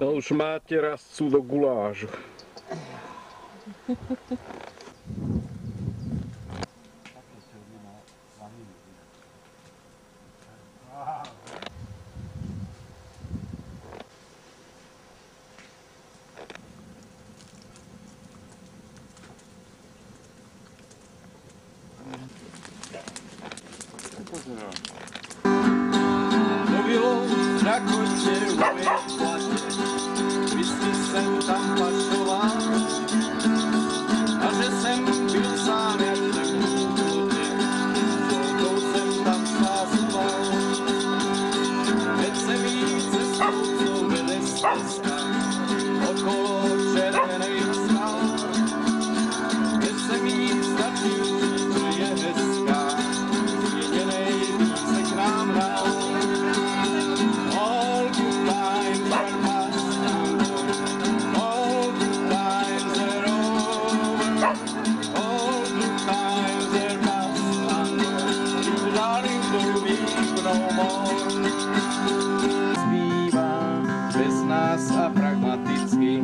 No už máte rastcu do gulážu. Mluvilo na koče u pětlatě, vždycky jsem tam pašoval, a že jsem byl sám jak neúplně, šolkou jsem tam sázoval. Teď jsem jí cestou, co vede stezka, okolo červených skal. Teď jsem jí stačil, že je hezká, změněnej více k nám dál. All good times are past and gone. All good times are over. All good times are past and gone. Little darling, don't weep no more. Zbývá bez nás a pragmaticky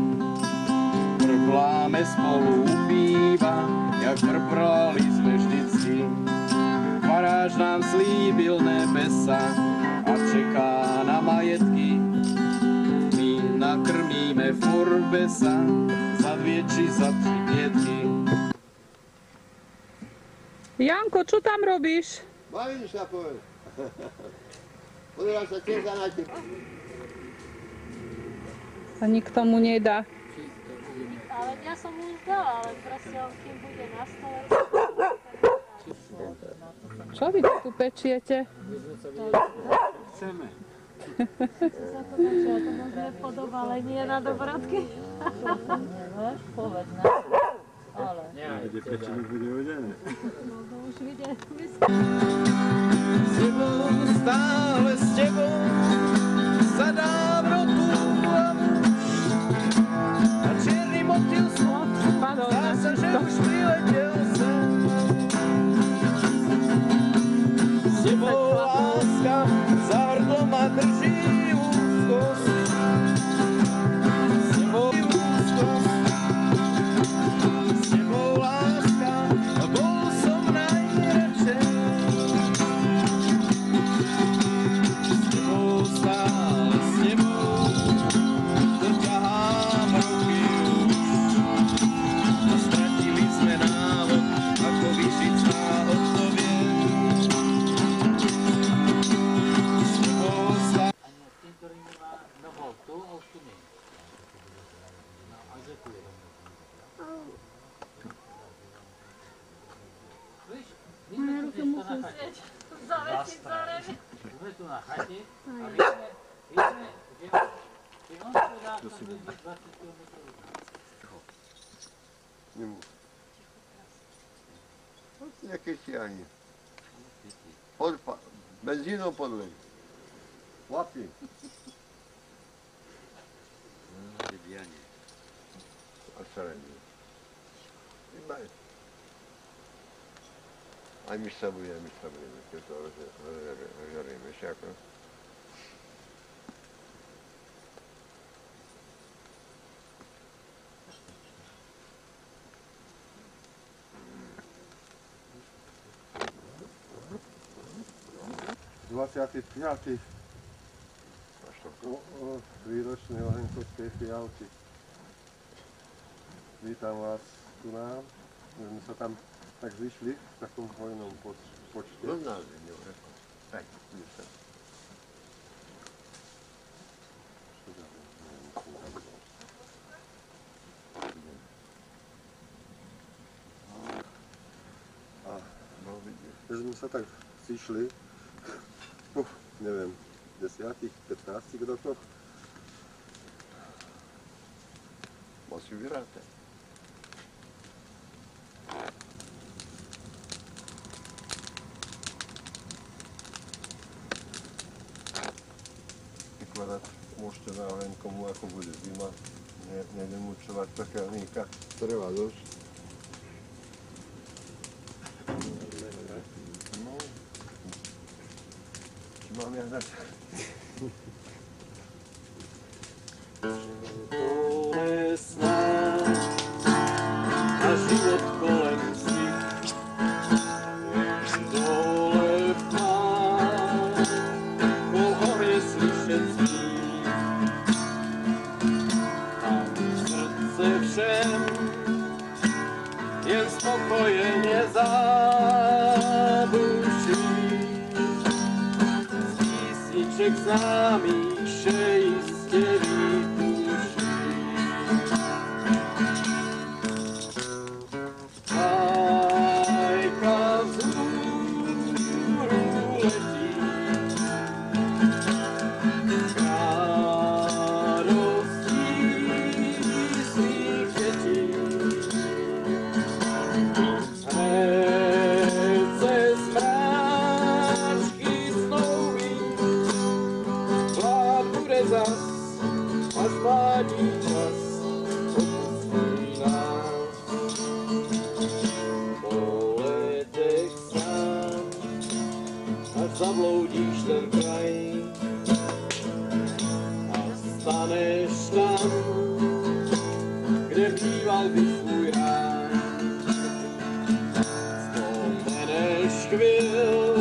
brbláme spolu u piva, jak brblali sme vždycky. Faráž nám slíbil nebesa a čeká na majetky. My nakrmíme furbesa za 2 či za 3 pietky. Janko, čo tam robíš? Bavím sa, povedz. Pozerám sa tiež na teba. A nikto mu nedá. Ale ja som mu už dala, ale proste on kým bude na stole. Čo vy tu pečiete? Chceme. Sa to začalo, to možno je podobalenie na dobrodky. Nemáš povedz na ale. Kde pečený bude udené. No to už vidie. S tebou, stále s tebou, za dávno túlavu. A čierny motýl slov, zdá sa, že už priletel sem. S tebou láska, za hrdlo ma drží úzkosť. S tebou úzkosť. S tebou láska, bol som najradšej. S tebou stále, s tebou doťahám ruky už. A stratili sme návod, ako vyšiť záhod, to viem. S tebou stále. Ani tým, ktorý má nohou tu a už tu nie. No a že tu je. Víš, my sme tu dnes na chate. Zavesiť za remi. Sme tu na chate a my sme, že on tu dá, to bude 20 km od nás. Nemôžu. Nejaké tiahni. Benzínom podlej. Chlapi. Dianie. A čarenie. Aj my sa budeme, keď to rozžaríme všako. Výročnej Ohenkovskej fialky. Vítam vás tu nám. My sme sa tam tak zišli v takom hojnom počte. No nás je neurekol. Tak, vidíš sa. Keď sme sa tak zišli, neviem, 10-15 rokoch. Moc ju vyráte. Vykladať môžete zároveň komu ako bude zima. Nedemučovať pekelníka. Treba dosť. No. Či mám ja začať? snáď a život kolem si. Dole v tmách, po hore slyšet zpív. A srdce všem jen spokojeně zabuší. Z písniček známých vše jistě vytuší. Bajka vzhůru letí, k radostí svých dětí. Hned se z mráčky snoubí, vlád bude zas, až mládí čas opustí nás. Po letech sám, až zabloudíš ten kraj a staneš tam, kde býval by svůj ráj. Vzpomeneš chvíl,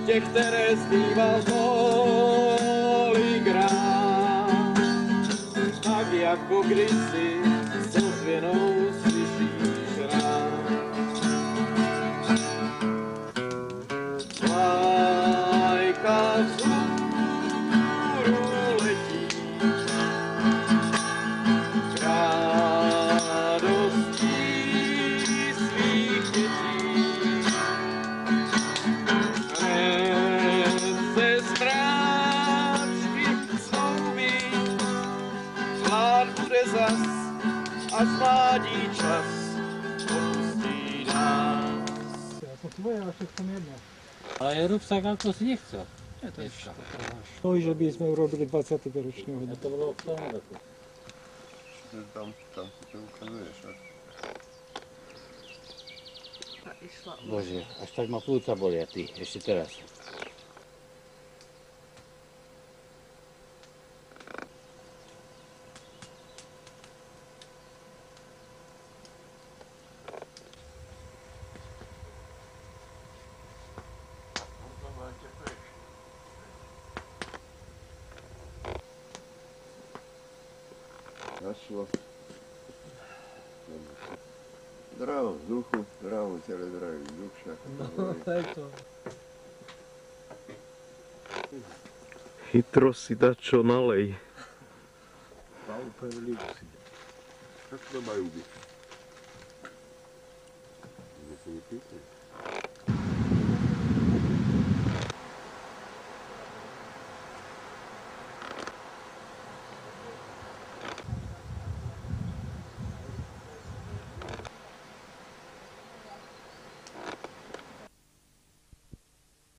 těch, které zpíval kolikrát, tak jako kdysi s ozvěnou slyšíš rád. Vlajka vzhůru letí, k radostí svých dětí. Hned se z mráčky snoubí, vlád bude zas, až mládí čas opustí nás. Ale rúbsak ako si nechcel. To, že by sme urobili 20. výročný A to bolo v tom roku. Tam si to ukazuješ. Bože, až tak ma plúca bolia ty, ešte teraz. Našlo. V zdravom vzduchu, v zdravom tele, zdravý vzduch, však to hovorí. Chytro si dačo nalej. Tak to majú byť. Kde si vypíte?